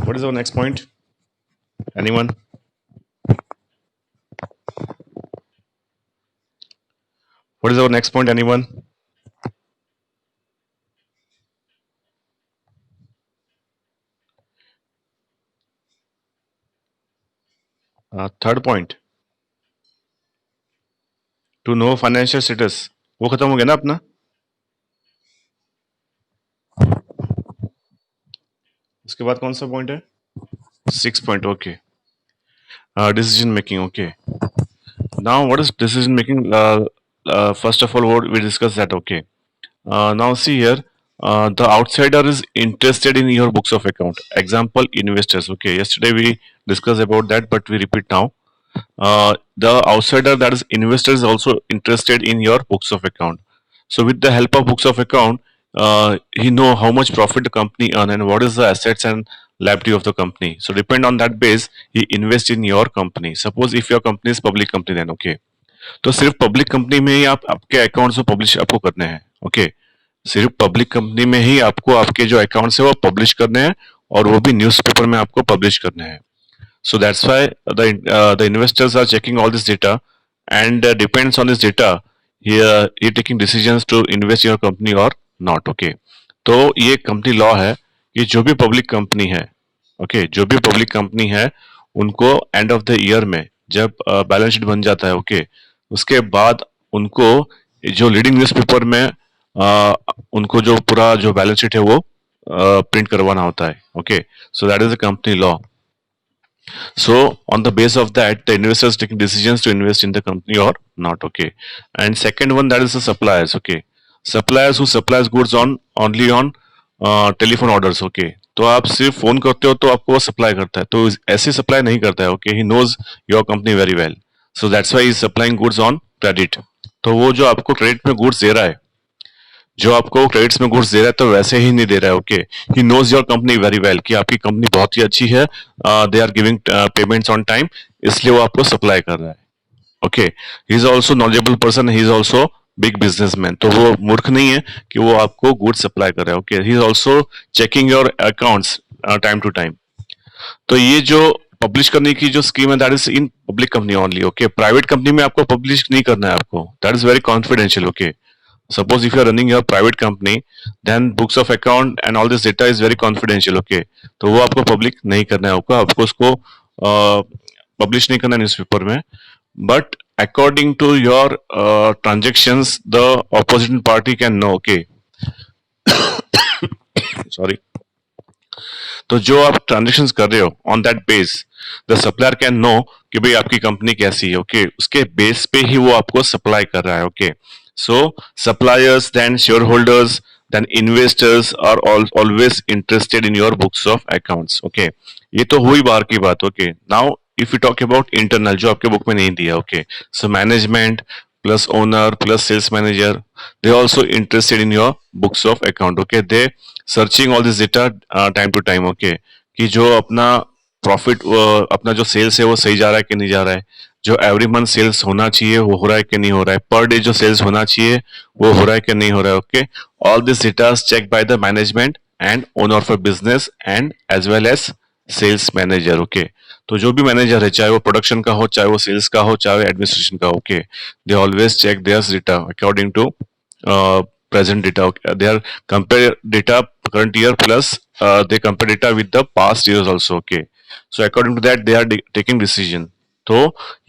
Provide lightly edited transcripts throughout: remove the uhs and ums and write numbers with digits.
What is our next point? Anyone? What is our next point? Anyone? Third point. To know financial status. वो खत्म हो गया ना अपना? उसके बाद कौन सा पॉइंट है? 6 point. Okay. Decision making. Okay. Now, what is decision making? First of all, what we discuss that. Okay. Now see here. The outsider is interested in your books of account. Example, investors. Okay. Yesterday we discussed about that, but we repeat now. The outsider, that is investor, is also interested in your books of account. So with the help of books of account, he know how much profit the company earn and what is the assets and liability of the company. So depend on that base, he invest in your company. Suppose if your company is public company, then okay. तो सिर्फ public company में ही आप आपके accounts को publish आपको करने हैं. Okay. सिर्फ पब्लिक कंपनी में ही आपको आपके जो अकाउंट्स है वो पब्लिश करने हैं और वो भी न्यूज़पेपर में आपको पब्लिश करने हैं. So that's why the investors are checking all this data, and depends on this data, he taking decisions to invest in your company or not. Okay. तो ये कंपनी लॉ है कि जो भी पब्लिक कंपनी है, okay, जो भी public company है उनको एंड ऑफ द ईयर में जब बैलेंस शीट बन जाता है, ओके, उसके बाद उनको जो लीडिंग न्यूज़पेपर में उनको जो पूरा जो बैलेंस शीट है वो प्रिंट करवाना होता है. Okay. So that is the company law. So on the base of that, the investors taking decisions to invest in the company or not. Okay. And second one, that is the suppliers. Okay. Suppliers who supplies goods on only on telephone orders. Okay. तो आप सिर्फ phone करते हो तो आपको वो supply करता है, तो ऐसे सप्लाई नहीं करता है. Okay. He knows your company very well. So that's why is supplying goods on credit. तो वो जो आपको क्रेडिट में गुड्स दे रहा है, जो आपको क्रेडिट्स में गुड्स दे रहा है, तो वैसे ही नहीं दे रहा है. Okay. He knows your company very well कि आपकी कंपनी बहुत ही अच्छी है, they are giving payments on time, इसलिए वो आपको सप्लाई कर रहा है. Okay. He is also knowledgeable person, he is also big businessman. तो वो मूर्ख नहीं है कि वो आपको गुड्स सप्लाई कर रहा है. Okay. He is also checking your accounts time to time. तो ये जो पब्लिश करने की जो स्कीम है, that is in public company only. Okay. Private company में आपको पब्लिश नहीं करना है आपको. That is very confidential. Okay. Suppose if you are running your private company, then books of account and all this data is very confidential. Okay. तो वो आपको public नहीं करना है. आपको उसको पब्लिश नहीं करना है न्यूज़पेपर में. But according to your transactions the opposite party can know. Okay. Sorry. तो जो आप ट्रांजेक्शंस कर रहे हो, on that base the supplier can know कि भाई आपकी कंपनी कैसी है. ओके. उसके बेस पे ही वो आपको सप्लाई कर रहा है. Okay. So suppliers, then shareholders, then investors are always interested in your books of accounts. Okay. ये तो हुई बाहर की बात. Okay. Now if we talk about internal, जो आपके बुक में नहीं दिया. Okay. So management plus owner plus sales manager, they also interested in your books of account. Okay. They searching all this data time to time. Okay. कि जो अपना profit, अपना जो सेल्स है वो सही जा रहा है कि नहीं जा रहा है, जो एवरी मंथ सेल्स होना चाहिए वो हो रहा है कि नहीं हो रहा है, पर डे जो सेल्स होना चाहिए वो हो रहा है कि नहीं हो रहा है. Okay. All this data check by the management and owner of a business and as well as sales manager. Okay. तो जो भी मैनेजर है, चाहे वो प्रोडक्शन का हो, चाहे वो सेल्स का हो, चाहे वो एडमिनिस्ट्रेशन का. Okay. They always check their data according to present data. Okay. They are compare data current year plus they compare data with the past years also. Okay. So according to that they are taking decision. तो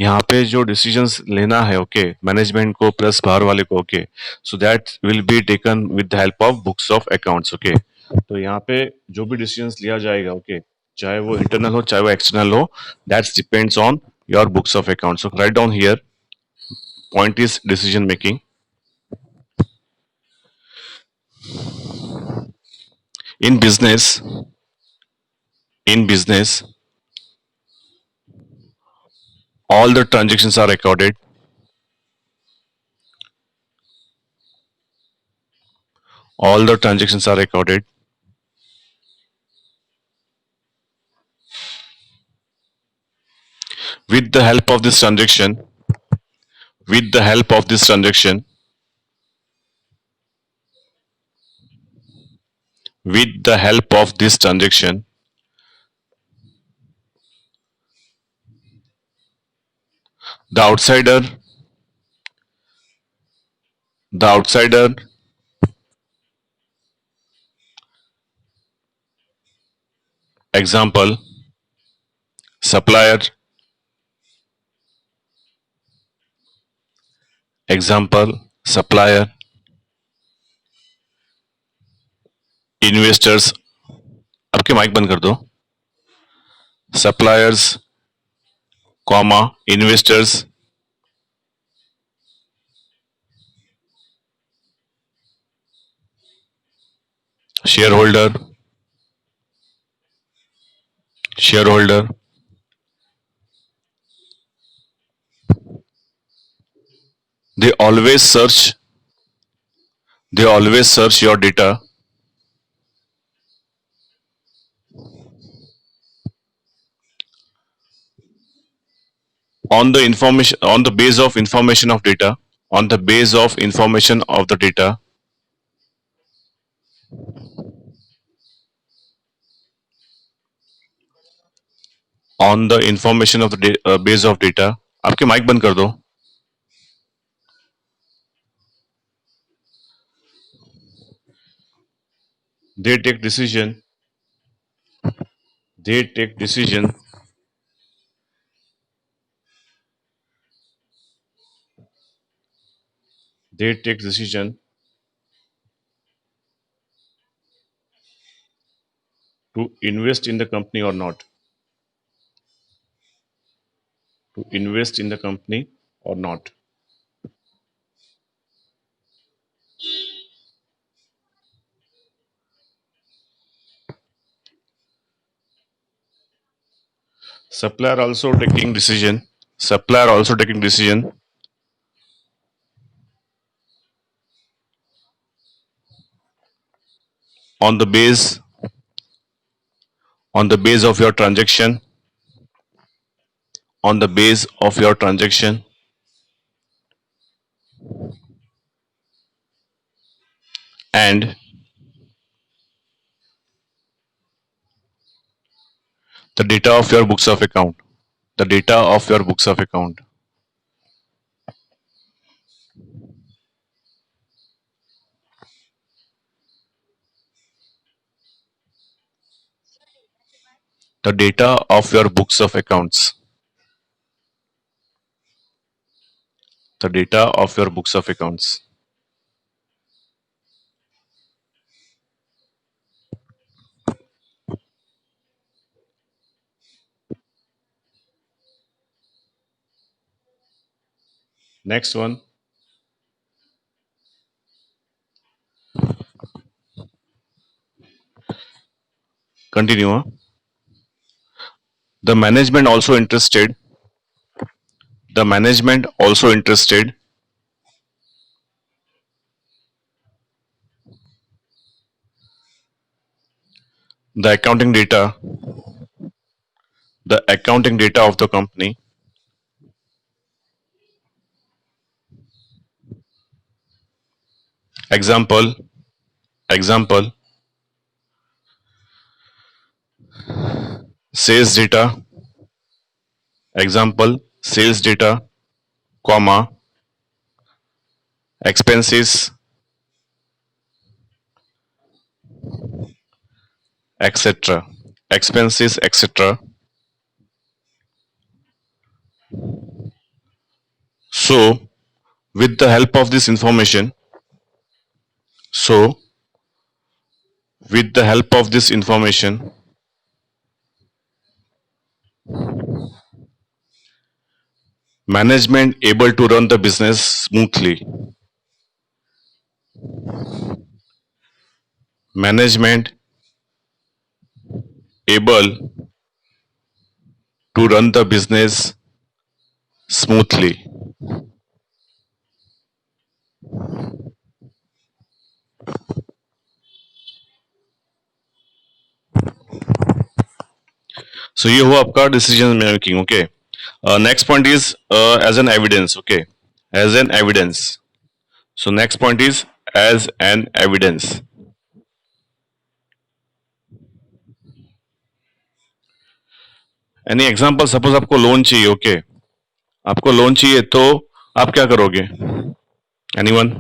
यहाँ पे जो decisions लेना है, okay, management को plus बाहर वाले को. Okay. So that will be taken with the help of books of accounts. Okay. तो यहाँ पे जो भी डिसीजंस लिया जाएगा, ओके, चाहे वो इंटरनल हो चाहे वो एक्सटर्नल हो, that's depends on your books of accounts. So write down here. Point is decision making. in business in business all the transactions are recorded. All the transactions are recorded. With the help of this transaction, with the help of this transaction, with the help of this transaction, The outsider, the outsider, example, supplier, example, supplier, investors, आपके mic बंद कर दो, suppliers, comma, investors, shareholder, shareholder, they always search, they always search your data on the information, on the base of information of data, on the base of information of the data, on the information of the base of data, आपके mic बंद कर दो, they take decision, they take decision, they take decision to invest in the company or not, to invest in the company or not. Supplier also taking decision, supplier also taking decision on the base, on the base of your transaction, on the base of your transaction, and the data of your books of account, the data of your books of account. The data of your books of accounts, the data of your books of accounts. Next one, continue. The management also interested, the management also interested, the accounting data, the accounting data of the company. Example, example, sales data, example, sales data, comma, expenses, etc. Expenses, etc. So, with the help of this information, so with the help of this information, management able to run the business smoothly. Management able to run the business smoothly. So ये हुआ आपका decision making. Okay. Next point is as an evidence. Okay. As an evidence. So next point is as an evidence. Any example? Suppose आपको loan चाहिए. Okay. आपको loan चाहिए तो आप क्या करोगे? एनीवन?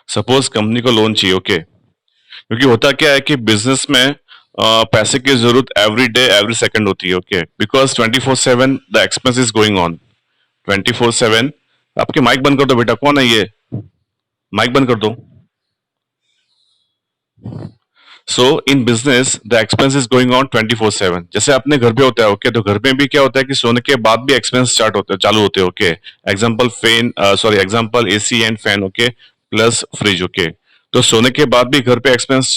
सपोज कंपनी को लोन चाहिए, ओके। क्योंकि होता क्या है कि बिजनेस में पैसे की जरूरत एवरी डे एवरी सेकंड होती है, okay, because 24/7 the expense is going on 24/7। आपके माइक बंद कर दो बेटा, कौन है ये? माइक बंद कर दो। So in business the expense is going on 24/7। जैसे अपने घर पे होता है, ओके, तो घर में भी क्या होता है कि सोने के बाद भी एक्सपेंस स्टार्ट होते हैं, चालू होते हैं, okay. Example fan, sorry, example AC and fan, okay, plus fridge, okay. तो सोने के बाद भी घर पे एक्सपेंस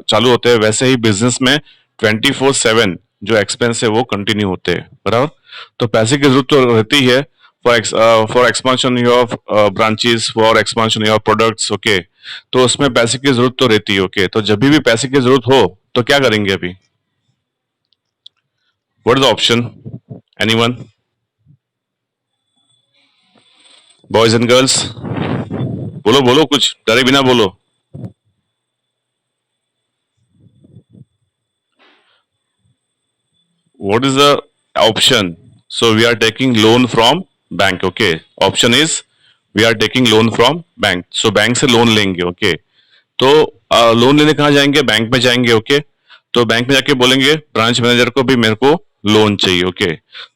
चालू होते हैं, वैसे ही बिजनेस में 24/7 जो एक्सपेंस है वो कंटिन्यू होते हैं, बराबर। तो पैसे की जरूरत तो रहती है for expansion your branches, for expansion your products, okay. तो उसमें पैसे की जरूरत तो रहती है, ओके। तो जब भी पैसे की जरूरत हो तो क्या करेंगे अभी? What is the option? Anyone? Boys and girls, बोलो बोलो, कुछ डरे बिना बोलो। What is the option? So we are taking loan from bank. Okay. Option is we are taking loan from bank. So bank से लोन लेंगे. Okay. तो loan लेने कहाँ जाएंगे? बैंक में जाएंगे. ओके। तो बैंक में जाके बोलेंगे ब्रांच मैनेजर को भी मेरे को लोन चाहिए. Okay.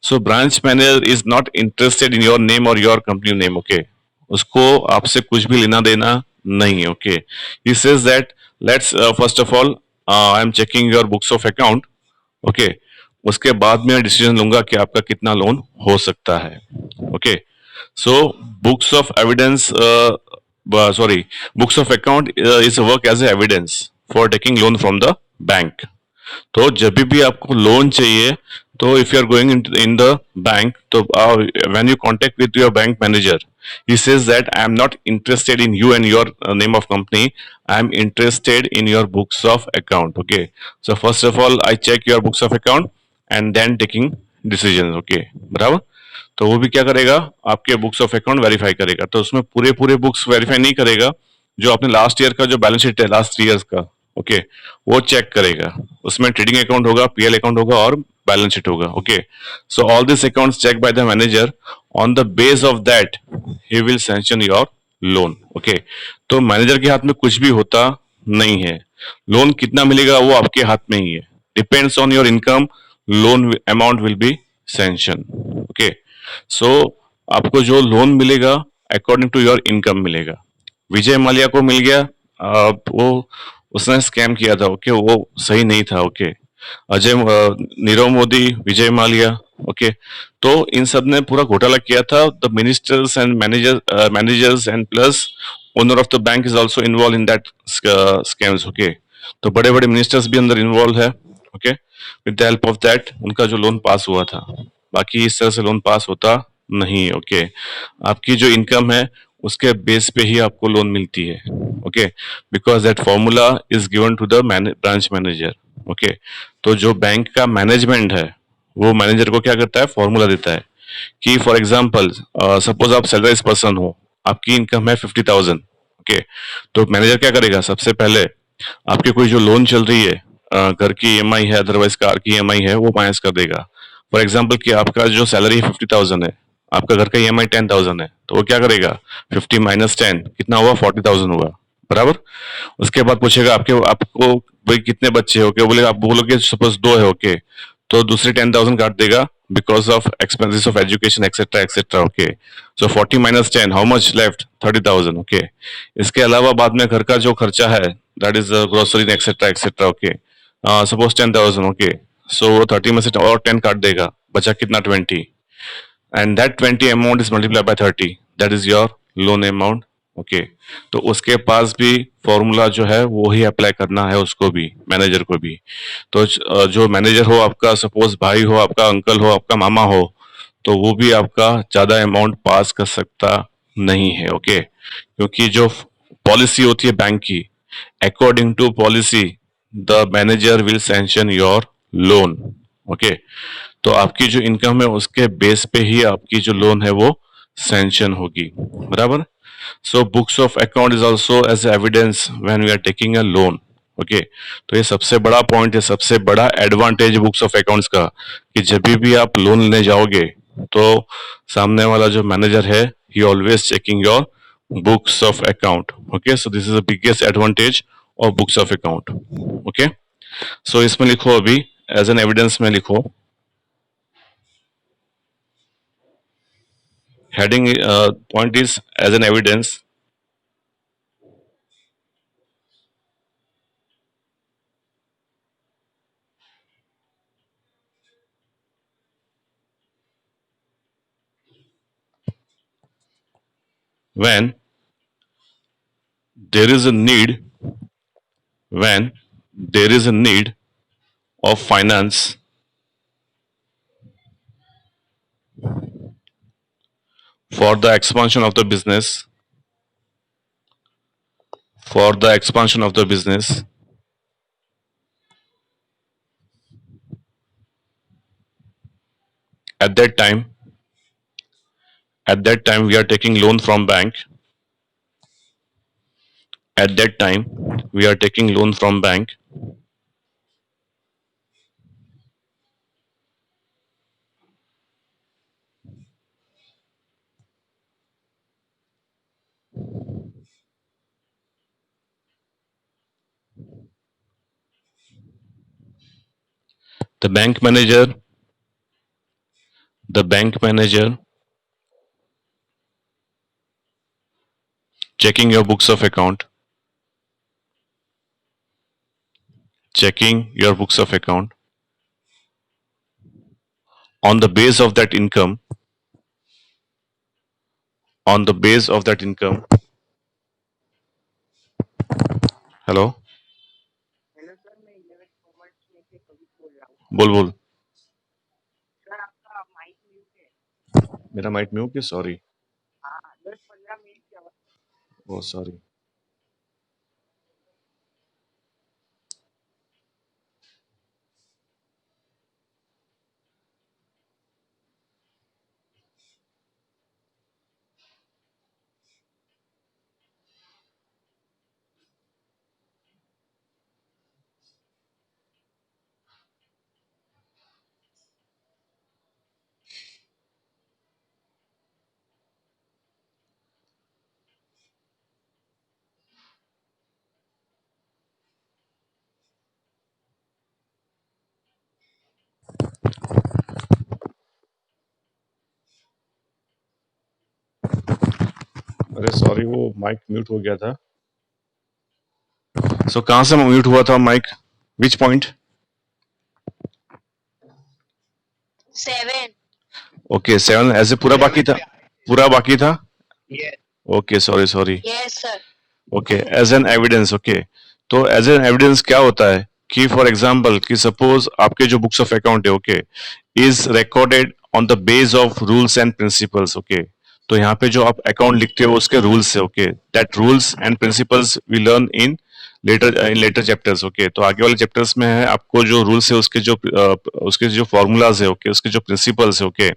So branch manager is not interested in your name और योर कंपनी नेम. ओके। उसको आपसे कुछ भी लेना देना नहीं है. Okay. He says that let's first of all I am checking your books of account. Okay. उसके बाद में डिसीजन लूंगा कि आपका कितना लोन हो सकता है. Okay. So books of evidence, sorry, books of account is work as evidence for taking loan from the bank. तो जब भी आपको लोन चाहिए, तो if you are going in the bank, तो when you contact with your bank manager, he says that I am not interested in you and your name of company. I am interested in your books of account. Okay. So first of all I check your books of account and then taking decisions. Okay, बराबर। तो वो भी क्या करेगा? आपके books of account verify करेगा। तो उसमें पूरे पूरे बुक्स वेरीफाई नहीं करेगा, जो आपने लास्ट ईयर का जो बैलेंस शीट है लास्ट 3 इयर्स का, ओके, वो चेक करेगा। उसमें ट्रेडिंग अकाउंट होगा, पीएल अकाउंट होगा और बैलेंस शीट होगा, okay. So all this accounts check by the manager, on the base of that he will sanction your loan, okay. तो मैनेजर के हाथ में कुछ भी होता नहीं है। लोन कितना मिलेगा वो आपके हाथ में ही है, depends on your income, loan amount will be sanction, okay. So आपको जो लोन मिलेगा अकॉर्डिंग टू योर इनकम मिलेगा। विजय माल्या को मिल गया, वो उसने स्कैम किया था, ओके, वो सही नहीं था, ओके। अजय, नीरव मोदी, विजय माल्या, ओके। तो इन सब ने पूरा घोटाला किया था। The ministers and managers and plus owner of the bank is also involve in that scams, okay. तो बड़े बड़े मिनिस्टर्स भी अंदर इन्वॉल्व है, okay. With the help of that उनका जो लोन पास हुआ था। बाकी इस तरह से लोन पास होता नहीं है, ओके। आपकी जो इनकम है उसके बेस पे ही आपको लोन मिलती है, okay, because that formula is given to the branch manager, okay. तो जो बैंक का मैनेजमेंट है वो मैनेजर को क्या करता है? फॉर्मूला देता है कि फॉर एग्जाम्पल सपोज आप सैलरीज पर्सन हो, आपकी इनकम है 50,000, ओके। तो मैनेजर क्या करेगा? सबसे पहले आपके कोई जो लोन चल रही है, घर की ईएमआई है, अदरवाइज कार की ईएमआई है, वो माइनस कर देगा। फॉर एग्जाम्पल कि आपका जो सैलरी 50,000 है, आपका घर का ईएमआई 10,000 है, तो वो क्या करेगा? 50 माइनस 10 कितना हुआ? 40,000 हुआ, बराबर। उसके बाद पूछेगा आपको भाई कितने बच्चे हो? क्या बोले? आप बोलोगे सपोज 2 है, ओके, तो दूसरे 10,000 काट देगा because of expenses of education etcetera etcetera, okay. So 40 minus 10 how much left? 30,000, okay. इसके अलावा बाद में घर का जो खर्चा है, that is grocery etcetera etcetera, okay. Suppose 10,000, okay. So वो 30 में से और 10 काट देगा, बचा कितना? 20, and that 20 amount is multiply by 30, that is your loan amount, okay. तो उसके पास भी फॉर्मूला जो है वो ही अप्लाई करना है, उसको भी, मैनेजर को भी। तो जो मैनेजर हो आपका, सपोज भाई हो आपका, अंकल हो आपका, मामा हो, तो वो भी आपका ज्यादा अमाउंट पास कर सकता नहीं है, ओके। क्योंकि जो पॉलिसी होती है बैंक की, according to policy the manager will sanction your loan, okay. तो आपकी जो इनकम है उसके बेस पे ही आपकी जो लोन है वो सैंक्शन होगी, बराबर। So books of account is also as evidence when we are taking a loan, okay, तो ये सबसे बड़ा पॉइंट है, सबसे बड़ा एडवांटेज बुक्स ऑफ अकाउंट्स का, कि जब भी आप लोन लेने जाओगे तो सामने वाला जो मैनेजर है, he always checking your books of account. Okay, so this is the biggest advantage of books of account. Okay, so इसमें लिखो अभी, एज एन एविडेंस में लिखो, heading point is as an evidence, when there is a need, when there is a need of finance for the expansion of the business, for the expansion of the business, at that time, at that time we are taking loan from bank, at that time we are taking loan from bank, the bank manager, the bank manager checking your books of account, checking your books of account, on the base of that income, on the base of that income. Hello, बोल बोल. मेरा mic mute है, sorry. ओ sorry. अरे sorry, वो mic mute हो गया था. सो कहाँ से म्यूट हुआ था माइक? Which point? 7. ओके, 7 ऐसे पूरा बाकी था, पूरा बाकी था. Okay, sorry sorry. Yes, sir. Okay, as an evidence. Okay, तो एज एन एविडेंस क्या होता है कि फॉर एग्जांपल कि सपोज आपके जो बुक्स ऑफ अकाउंट है, okay, is recorded on the base of rules and principles. Okay, तो यहाँ पे जो आप अकाउंट लिखते हो उसके रूल्स है. Okay, that rules and principles we learn in later chapters. Okay, तो आगे वाले चैप्टर्स में है आपको जो रूल्स है उसके जो फॉर्मूलाज है, ओके, उसके जो प्रिंसिपल्स है, okay,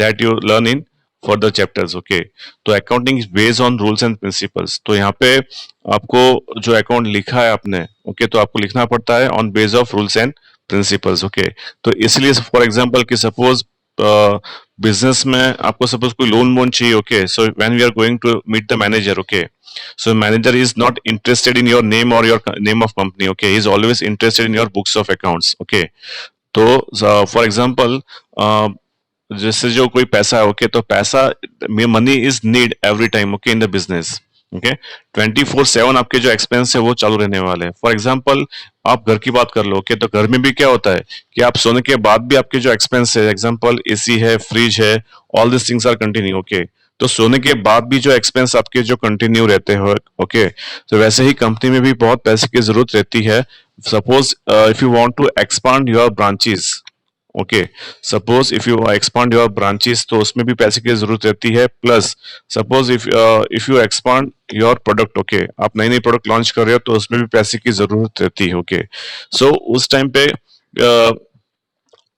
that you learn in for the chapters. Okay, तो accounting is based on rules and principles. तो यहाँ पे आपको जो अकाउंट लिखा है आपने, ओके, तो आपको लिखना पड़ता है on base of rules and principles. Okay, तो इसलिए फॉर एग्जांपल कि सपोज बिजनेस में आपको सपोज कोई लोन वोन चाहिए, okay, so when we are going to meet the manager, okay, so manager is not interested in your name or your name of company. Okay, he is always interested in your books of accounts. Okay, तो for example जैसे जो कोई पैसा है, okay, तो पैसा, money is need every time, okay, in the business. Okay, 24/7 आपके जो एक्सपेंस है वो चालू रहने वाले हैं. फॉर एग्जांपल आप घर की बात कर लो, ओके, तो घर में भी क्या होता है कि आप सोने के बाद भी आपके जो एक्सपेंस है, एग्जांपल एसी है, फ्रिज है, all this things are continue. Okay, तो सोने के बाद भी जो एक्सपेंस आपके जो कंटिन्यू रहते हैं, ओके, तो वैसे ही कंपनी में भी बहुत पैसे की जरूरत रहती है. Suppose if you want to expand your branches, okay, suppose if you expand your branches, तो उसमें भी पैसे की जरूरत रहती है. Plus suppose if you expand your product, okay, आप नई नई प्रोडक्ट लॉन्च कर रहे हो तो उसमें भी पैसे की जरूरत रहती है. ओके, सो उस टाइम पे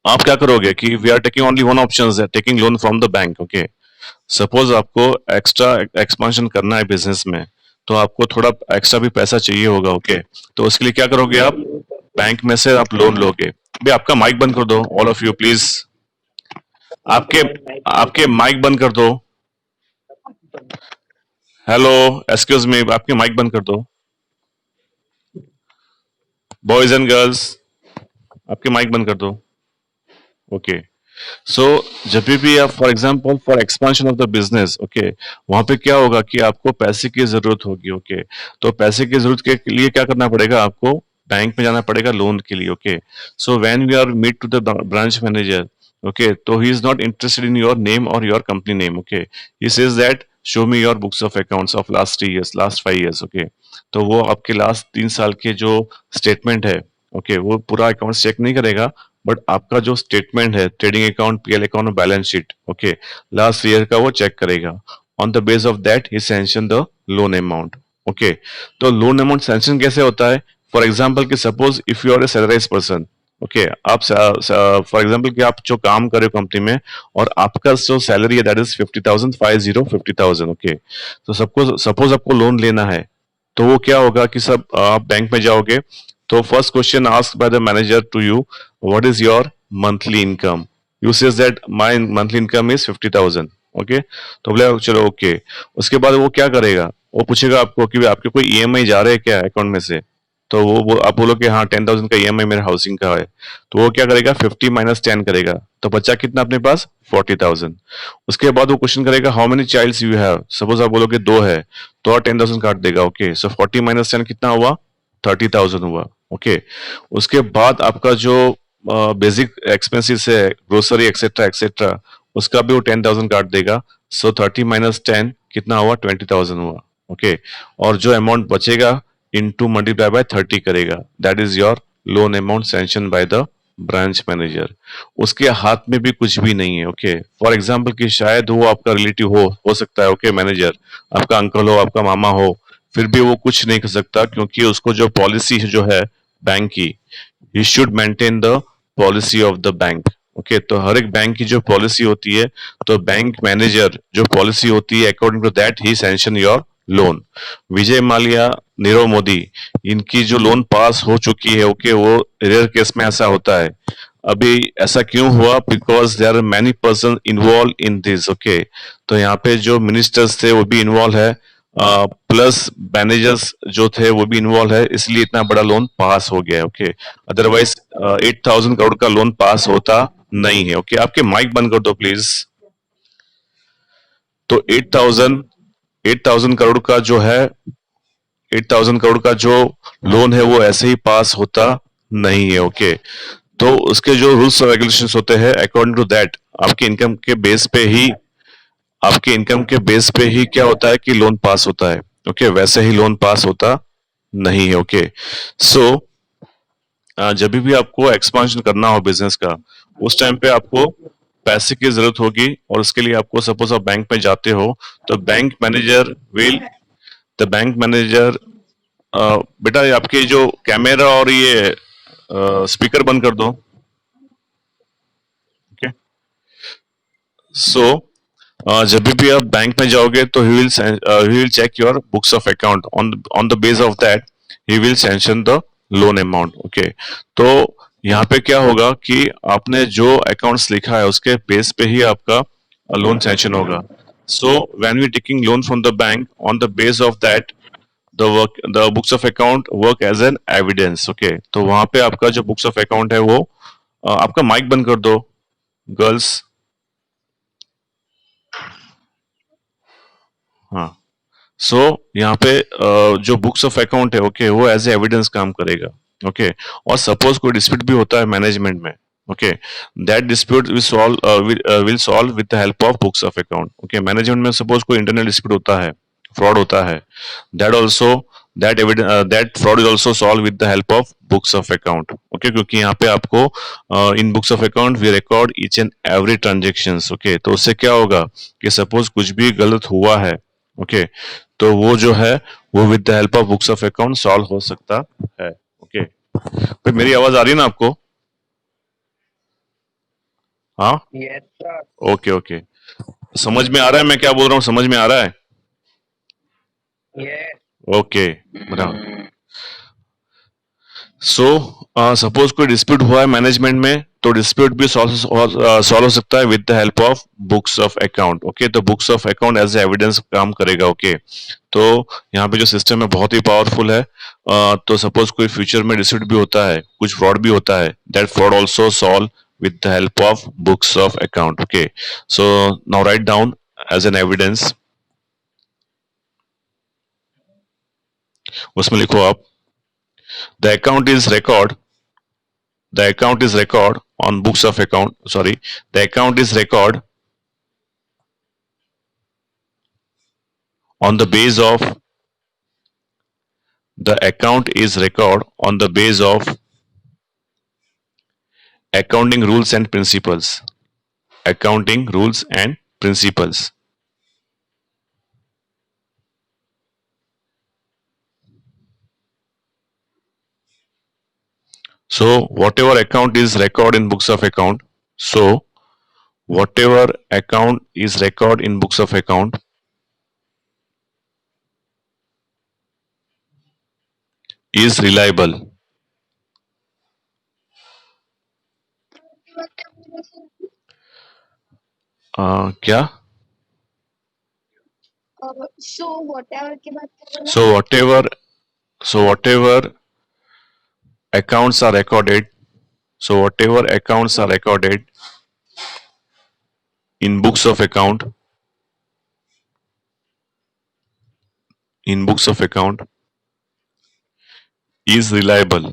आप क्या करोगे कि we are taking only one option, taking loan from the bank. Okay, suppose आपको एक्स्ट्रा एक्सपांशन करना है बिजनेस में, तो आपको थोड़ा एक्स्ट्रा भी पैसा चाहिए होगा। ओके, तो उसके लिए क्या करोगे आप? बैंक में से आप लोन लोगे। भाई आपका माइक बंद कर दो, ऑल ऑफ यू प्लीज। आपके आपके माइक बंद कर दो। हेलो, एक्सक्यूज मी, आपके माइक बंद कर दो। बॉयज एंड गर्ल्स, आपके माइक बंद कर दो। ओके, सो जब भी आप for example for expansion of the business, okay, वहां पे क्या होगा कि आपको पैसे की जरूरत होगी। ओके, तो पैसे की जरूरत के लिए क्या करना पड़ेगा आपको? बैंक में जाना पड़ेगा लोन के लिए। Okay, so when we are meet to the branch manager, okay, तो he is not interested in your name और your company name. Okay, he says that show me your books of accounts of last 3 years, last 5 years. Okay, तो वो आपके last 3 साल के जो statement है, okay, वो पूरा अकाउंट चेक नहीं करेगा, बट आपका जो स्टेटमेंट है, ट्रेडिंग अकाउंट, पीएल अकाउंट और balance sheet, okay, last year का वो चेक करेगा। On the base of that he sanction the loan amount. Okay, तो लोन अमाउंट सैंक्शन कैसे होता है? फॉर एग्जाम्पल कि suppose if you are a salaried person, okay, आप फॉर एग्जाम्पल कि आप जो काम कर रहे हो कंपनी में और आपका जो सैलरी है दैट इज 50,000, 50,000। ओके, तो सबको सपोज आपको लोन लेना है, तो वो क्या होगा कि सब आप बैंक में जाओगे, तो first question asked by the manager to you, what is your monthly income? You says that my monthly income is 50,000। Okay, तो बोले चलो ओके। उसके बाद वो क्या करेगा? वो पूछेगा आपको कि आपके कोई ईएमआई जा रहे हैं क्या अकाउंट में से? तो वो आप बोलो कि हाँ 10,000 का ईएमआई मेरे हाउसिंग का है, तो वो क्या करेगा? 50 - 10 करेगा, तो बच्चा कितना अपने पास? 40,000। उसके बाद वो क्वेश्चन करेगा how many childs you have, suppose आप बोलोगे 2 है, तो और 10,000 काट देगा। ओके, सो 40 - 10 कितना हुआ? 30,000 हुआ। ओके, उसके बाद आपका जो बेसिक एक्सपेंसेस है, ग्रोसरी एक्सेट्रा एक्सेट्रा, उसका भी वो 10,000 काट देगा। सो 30 - 10 कितना हुआ? 20,000 हुआ। ओके, और जो अमाउंट बचेगा इनटू मल्टीप्लाई बाय 30 करेगा, that is your loan amount sanction by the branch manager. उसके हाथ में भी कुछ भी नहीं है। ओके, फॉर एग्जाम्पल कि शायद वो आपका रिलेटिव हो सकता है। ओके, मैनेजर आपका अंकल हो, आपका मामा हो, फिर भी वो कुछ नहीं कर सकता, क्योंकि उसको जो पॉलिसी जो है बैंक की, he should maintain the policy of the bank. Okay, तो हर एक बैंक की जो पॉलिसी होती है, तो बैंक मैनेजर जो पॉलिसी होती है according to that he sanction your loan. Vijay Mallya, Nirav Modi, इनकी जो लोन पास हो चुकी है, ओके, वो रेयर केस में ऐसा होता है। अभी ऐसा क्यों हुआ? Because there are many person involve in this. Okay, तो यहाँ पे जो मिनिस्टर्स थे वो भी इन्वॉल्व है, प्लस मैनेजर्स जो थे वो भी इन्वॉल्व है, इसलिए इतना बड़ा लोन पास हो गया है। ओके, अदरवाइज 8,000 करोड़ का लोन पास होता नहीं है। ओके, आपके माइक बंद कर दो प्लीज। तो 8,000 करोड़ का जो है, 8,000 करोड़ का जो लोन है वो ऐसे ही पास होता नहीं है। ओके, तो उसके जो रूल्स और रेगुलेशंस होते हैं अकॉर्डिंग टू दैट आपके इनकम के बेस पे ही, आपके इनकम के बेस पे ही क्या होता है कि लोन पास होता है। ओके, वैसे ही लोन पास होता नहीं है। ओके, सो जब भी आपको एक्सपांशन करना हो बिजनेस का, उस टाइम पे आपको पैसे की जरूरत होगी, और उसके लिए आपको सपोज आप बैंक में जाते हो, तो बैंक मैनेजर बेटा ये आपके जो कैमरा और ये स्पीकर बंद कर दो। ओके, सो जब भी आप बैंक में जाओगे तो he will check your books of account, on the base of that he will sanction the loan amount. Okay, तो यहाँ पे क्या होगा कि आपने जो अकाउंट्स लिखा है उसके बेस पे ही आपका लोन सैंक्शन होगा। So when we taking loan from the bank, on the base of that the books of account work as an evidence. Okay, तो वहां पे आपका जो बुक्स ऑफ अकाउंट है वो आपका माइक बंद कर दो गर्ल्स। हाँ, सो यहाँ पे जो बुक्स ऑफ अकाउंट है, ओके, वो एज ए एविडेंस काम करेगा। ओके, और सपोज कोई डिस्प्यूट भी होता है मैनेजमेंट में, okay, that dispute will solve with the help of books of account. Okay, management में सपोज कोई इंटरनल डिस्प्यूट होता है, फ्रॉड होता है, that also that fraud is also solve with the help of books of account. Okay, क्योंकि यहाँ पे आपको in books of account we record each and every transaction. Okay, तो उससे क्या होगा कि सपोज कुछ भी गलत हुआ है, ओके, तो वो जो है वो with the help of books of account solve हो सकता है। ओके, तो मेरी आवाज आ रही है ना आपको? हाँ, ओके ओके, समझ में आ रहा है मैं क्या बोल रहा हूँ? समझ में आ रहा है? ओके, बराबर। सो सपोज कोई डिस्प्यूट हुआ है मैनेजमेंट में, तो डिस्प्यूट भी सॉल्व हो सकता है with the help of books of account. Okay, तो books of account as evidence काम करेगा। ओके, तो यहाँ पे जो सिस्टम है बहुत ही पावरफुल है। तो सपोज कोई फ्यूचर में डिस्प्यूट भी होता है, कुछ फ्रॉड भी होता है, that fraud also solve with the help of books of account. Okay, so now write down as an evidence, उसमें लिखो आप, the account is record, the account is record on books of account, sorry, the account is record on the base of, the account is record on the base of accounting rules and principles, accounting rules and principles. So whatever account is record in books of account, so whatever account is record in books of account is reliable. क्या? So whatever, so whatever accounts are recorded, so whatever accounts are recorded in books of account, in books of account is reliable,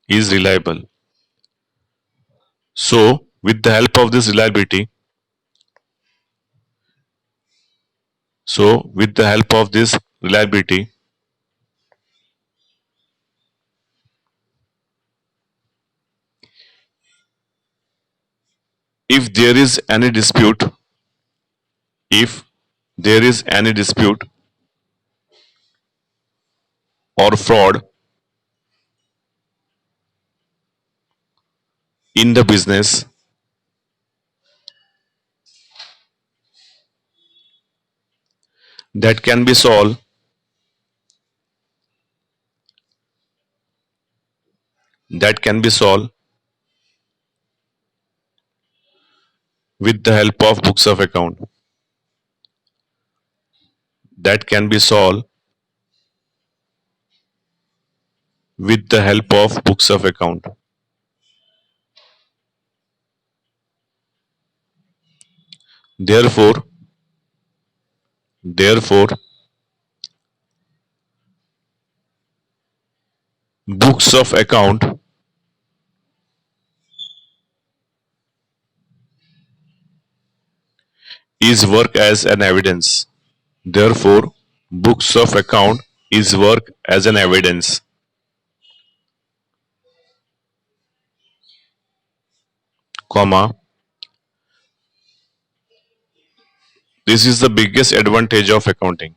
is reliable. So with the help of this reliability, so with the help of this reliability, if there is any dispute, if there is any dispute or fraud in the business, that can be solved, that can be solved with the help of books of account, that can be solved with the help of books of account. Therefore, therefore, books of account is work as an evidence. Therefore, books of account is work as an evidence, comma, this is the biggest advantage of accounting.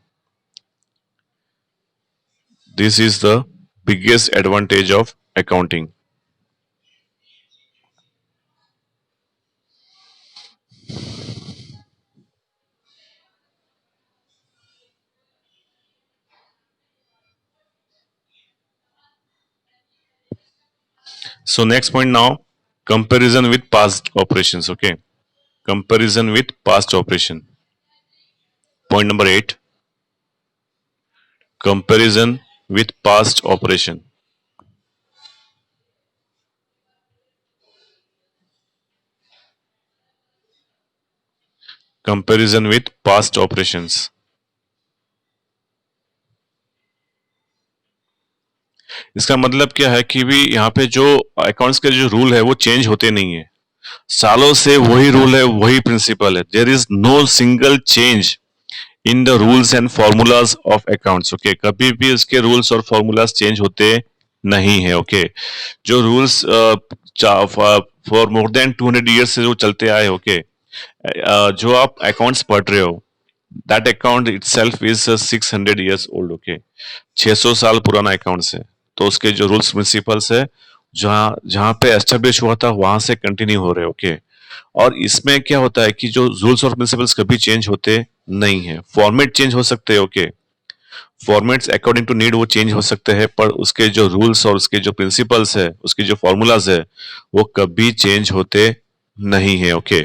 This is the biggest advantage of accounting. So next point now, comparison with past operations. Okay, comparison with past operation. Point number 8, comparison with past operation. Comparison with past operations. इसका मतलब क्या है कि भी यहाँ पे जो accounts के जो रूल है वो चेंज होते नहीं है, सालों से वही रूल है, वही प्रिंसिपल है। There is no single change in the rules and formulas of accounts. Okay, कभी भी इसके रूल्स और फॉर्मूलाज चेंज होते नहीं है। ओके, जो rules for more than 200 years से जो चलते आए, ओके, जो आप अकाउंट्स पढ़ रहे हो, that account itself is 600 years old. Okay, 600 साल पुराना अकाउंट्स है, तो उसके जो रूल्स प्रिंसिपल्स है, जहाँ जहाँ पे एस्टेब्लिश हुआ था वहां से कंटिन्यू हो रहे हैं। ओके। और इसमें क्या होता है कि जो रूल्स और प्रिंसिपल्स कभी चेंज होते नहीं है, फॉर्मेट चेंज हो सकते हैं। Okay. Formats according to need वो चेंज हो सकते हैं, पर उसके जो रूल्स और उसके जो प्रिंसिपल्स है, उसके जो फॉर्मूलाज है, वो कभी चेंज होते नहीं है। ओके।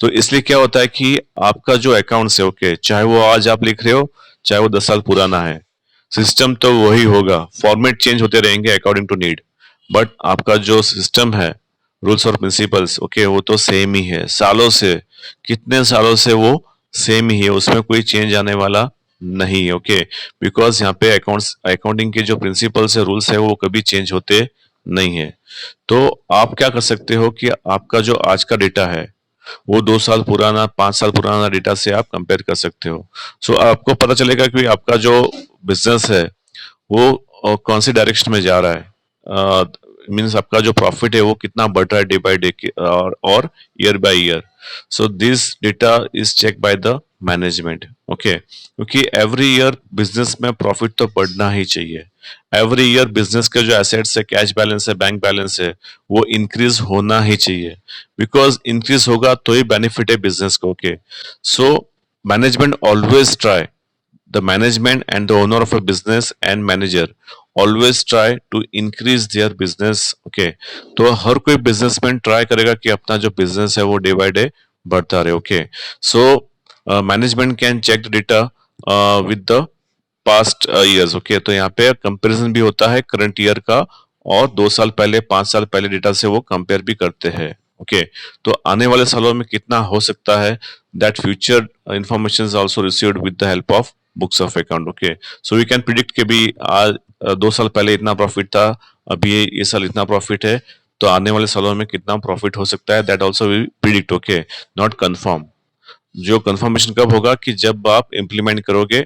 तो इसलिए क्या होता है कि आपका जो अकाउंट्स है, ओके, चाहे वो आज आप लिख रहे हो, चाहे वो 10 साल पुराना है, सिस्टम तो वही होगा। फॉर्मेट चेंज होते रहेंगे अकॉर्डिंग टू नीड, बट आपका जो सिस्टम है, रूल्स और प्रिंसिपल्स, ओके, वो तो सेम ही है सालों से। कितने सालों से वो सेम ही है, उसमें कोई चेंज आने वाला नहीं है। ओके। बिकॉज यहाँ पे अकाउंटिंग के जो प्रिंसिपल्स है, रूल्स है, वो कभी चेंज होते नहीं है। तो आप क्या कर सकते हो कि आपका जो आज का डेटा है, वो 2 साल पुराना, 5 साल पुराना डेटा से आप कंपेयर कर सकते हो। सो आपको पता चलेगा कि आपका जो बिजनेस है वो कौन सी डायरेक्शन में जा रहा है। मीन्स आपका जो प्रॉफिट है वो कितना बढ़ रहा है डे बाय डे, और year by year. So this data is check by the management. Okay. क्योंकि एवरी ईयर बिजनेस में प्रॉफिट तो बढ़ना ही चाहिए। एवरी ईयर बिजनेस के जो एसेट्स है, कैश बैलेंस है, बैंक बैलेंस है, वो इंक्रीज होना ही चाहिए। बिकॉज इंक्रीज होगा तो ही बेनिफिट है बिजनेस को। Okay. So management always try, the management and the owner of a business and manager always try to increase their business। okay। तो हर कोई बिजनेसमैन ट्राई करेगा कि अपना जो बिजनेस है वो डे बाय डे बढ़ता रहे। Okay. So management can check the data with the past years. Okay. तो यहाँ पे कंपैरिजन भी होता है करंट ईयर का, और 2 साल पहले, 5 साल पहले डेटा से वो कंपेयर भी करते हैं। ओके। तो आने वाले सालों में कितना हो सकता है, that future information is also received with the help of books of account. Okay. So we can predict कि भी आज 2 साल पहले इतना प्रॉफिट था, अभी ये साल इतना प्रॉफिट है, तो आने वाले सालों में कितना प्रॉफिट हो सकता है, that also we predict. Okay. Not confirm. जो कंफर्मेशन कब होगा कि जब आप इंप्लीमेंट करोगे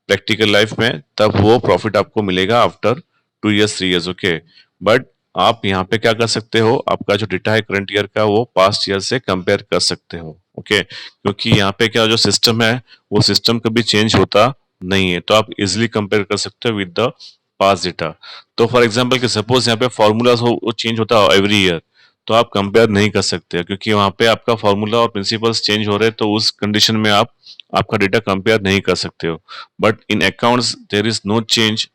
प्रैक्टिकल लाइफ में, तब वो प्रॉफिट आपको मिलेगा after 2 years, 3 years. Okay. But आप यहाँ पे क्या कर सकते हो, आपका जो डेटा है करंट ईयर का, वो पास्ट ईयर से कंपेयर कर सकते हो। ओके। क्योंकि यहाँ पे क्या जो सिस्टम है, वो सिस्टम कभी चेंज होता नहीं है, तो आप इजिली कंपेयर कर सकते हो विद द पास्ट डेटा। तो फॉर एग्जाम्पल कि सपोज यहाँ पे फॉर्मूलाज हो, वो चेंज होता है एवरी ईयर, तो आप कंपेयर नहीं कर सकते, क्योंकि वहां पे आपका फॉर्मूला और प्रिंसिपल्स चेंज हो रहे हैं, तो उस कंडीशन में आप आपका डेटा कंपेयर नहीं कर सकते हो। But in accounts there is no change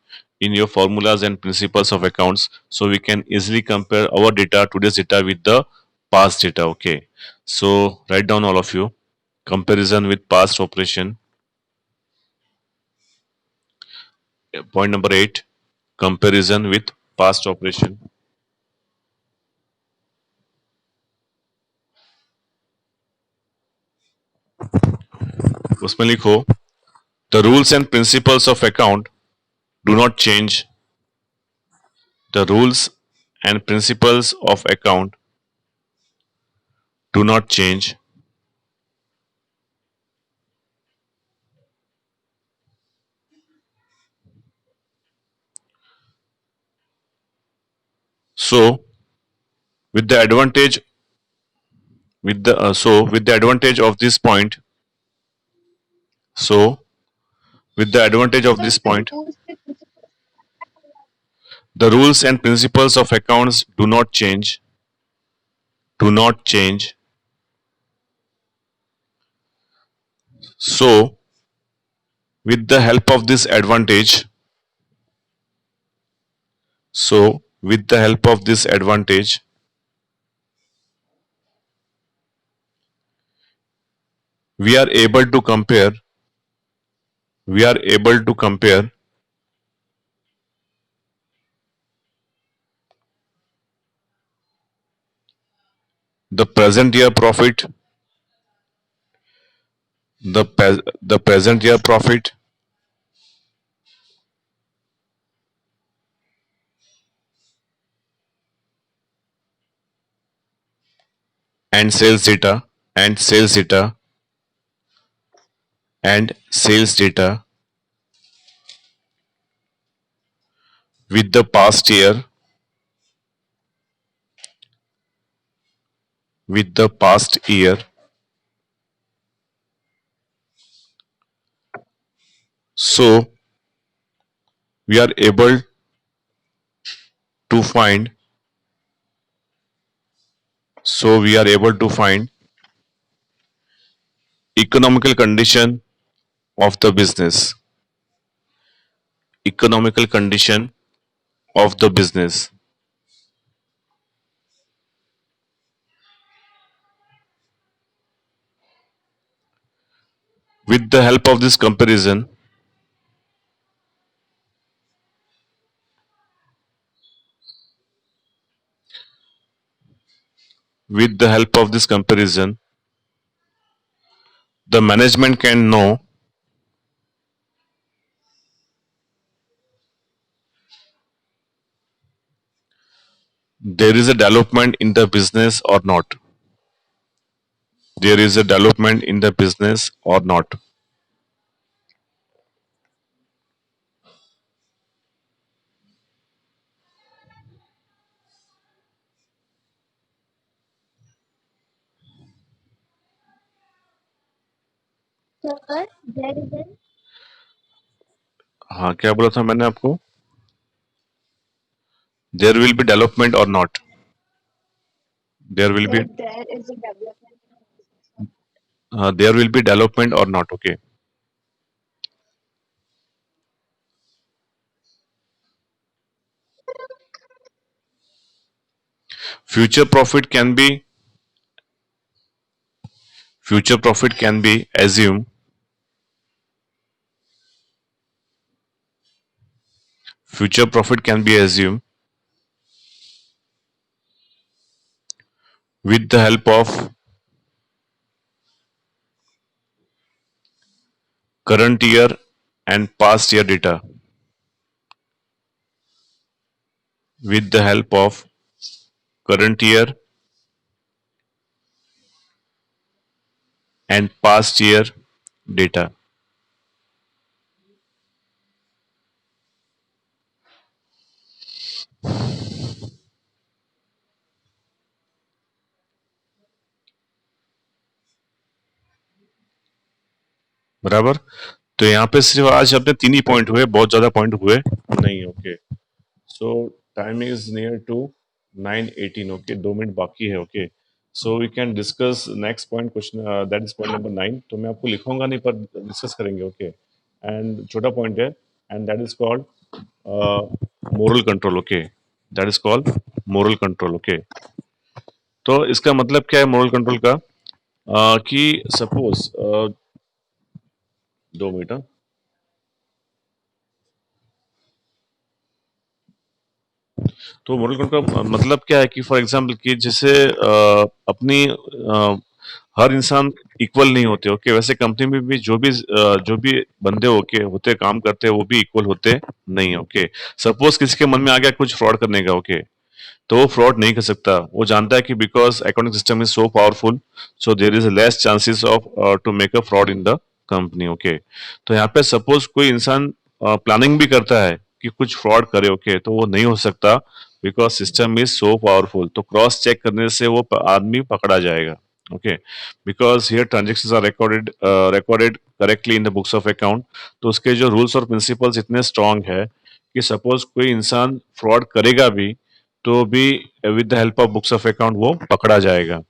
in your formulas and principles of accounts, so we can easily compare our data, today's data, with the past data। okay, so write down all of you: comparison with past operation. Point number 8: comparison with past operation। उसमें लिखो, the rules and principles of account do not change. The rules and principles of account do not change. So, with the advantage with the advantage of this point, so with the advantage of this point, the rules and principles of accounts do not change. Do not change. So, with the help of this advantage, with the help of this advantage, we are able to compare. We are able to compare the present year profit, the present year profit, and sales data, and sales data, and sales data with the past year, with the past year. So we are able to find So we are able to find economical condition of the business. Economical condition of the business. With the help of this comparison, with the help of this comparison, the management can know there is a development in the business or not. There is a development in the business or not. हाँ, क्या बोला था मैंने आपको? There will be development or not. There will be there will be development or not. Okay. Future profit can be future profit can be assumed. Future profit can be assumed with the help of current year and past year data. With the help of current year and past year data. बराबर? तो यहाँ पे सिर्फ आज अपने 3 ही point हुए, बहुत ज्यादा पॉइंट हुए नहीं. Okay. So time is near to 9:18. Okay, 2 minute बाकी है. Okay, so we can discuss next point, question that is point number 9. तो मैं आपको लिखूंगा नहीं, पर डिस्कस करेंगे. ओके, एंड छोटा पॉइंट है, and that is called moral control. Okay, that is called moral control. Okay, तो इसका मतलब क्या है मोरल कंट्रोल का? कि सपोज 2 मिनट. तो मोरल कोड का मतलब क्या है कि फॉर एग्जांपल कि जैसे अपनी हर इंसान इक्वल नहीं होते. ओके, वैसे कंपनी में भी जो भी बंदे ओके होते काम करते हैं वो भी इक्वल होते नहीं. ओके, सपोज किसी के मन में आ गया कुछ फ्रॉड करने का. ओके, तो वो फ्रॉड नहीं कर सकता. वो जानता है कि because accounting system is so powerful, so there is less chances of to make a fraud in the company. Okay, तो यहाँ पे सपोज कोई इंसान प्लानिंग भी करता है कि कुछ फ्रॉड करे. ओके, तो वो नहीं हो सकता because system is so powerful. तो क्रॉस चेक करने से वो आदमी पकड़ा जाएगा. Okay, because here transactions are recorded correctly in the books of account. तो उसके जो रूल्स और प्रिंसिपल्स इतने स्ट्रांग है कि सपोज कोई इंसान फ्रॉड करेगा भी तो भी with the help of books of account वो पकड़ा जाएगा.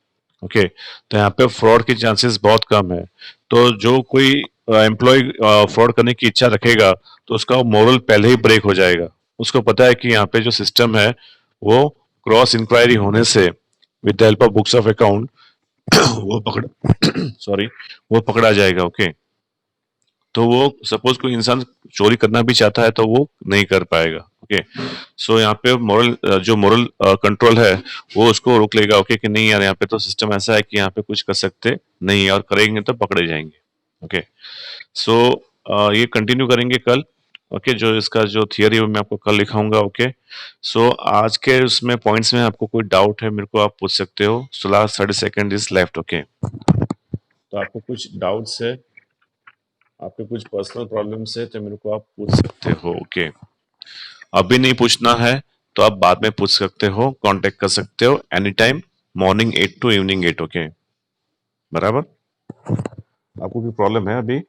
ओके, तो यहाँ पे फ्रॉड की चांसेस बहुत कम है. तो जो कोई एम्प्लॉय फ्रॉड करने की इच्छा रखेगा तो उसका मोरल पहले ही ब्रेक हो जाएगा. उसको पता है कि यहाँ पे जो सिस्टम है वो क्रॉस इंक्वायरी होने से with the help of books of account वो पकड़ सॉरी वो पकड़ा जाएगा. ओके, तो वो सपोज कोई इंसान चोरी करना भी चाहता है तो वो नहीं कर पाएगा. ओके, सो यहाँ पे जो मोरल कंट्रोल है वो उसको रोक लेगा. ओके, कि नहीं यार यहाँ पे तो सिस्टम ऐसा है कि यहाँ पे कुछ कर सकते नहीं है और करेंगे तो पकड़े जाएंगे. ओके, सो ये कंटिन्यू करेंगे कल. ओके, जो इसका जो थियरी है मैं आपको कल लिखाऊंगा. ओके, सो आज के उसमें पॉइंट्स में आपको कोई डाउट है मेरे को आप पूछ सकते हो. So last 30 second is left. Okay, तो आपको कुछ डाउट्स है, आपके कुछ पर्सनल प्रॉब्लम्स है तो मेरे को आप पूछ सकते हो. ओके, अभी नहीं पूछना है तो आप बाद में पूछ सकते हो, कांटेक्ट कर सकते हो any time, morning 8 to evening 8. Okay, बराबर? आपको कोई प्रॉब्लम है अभी?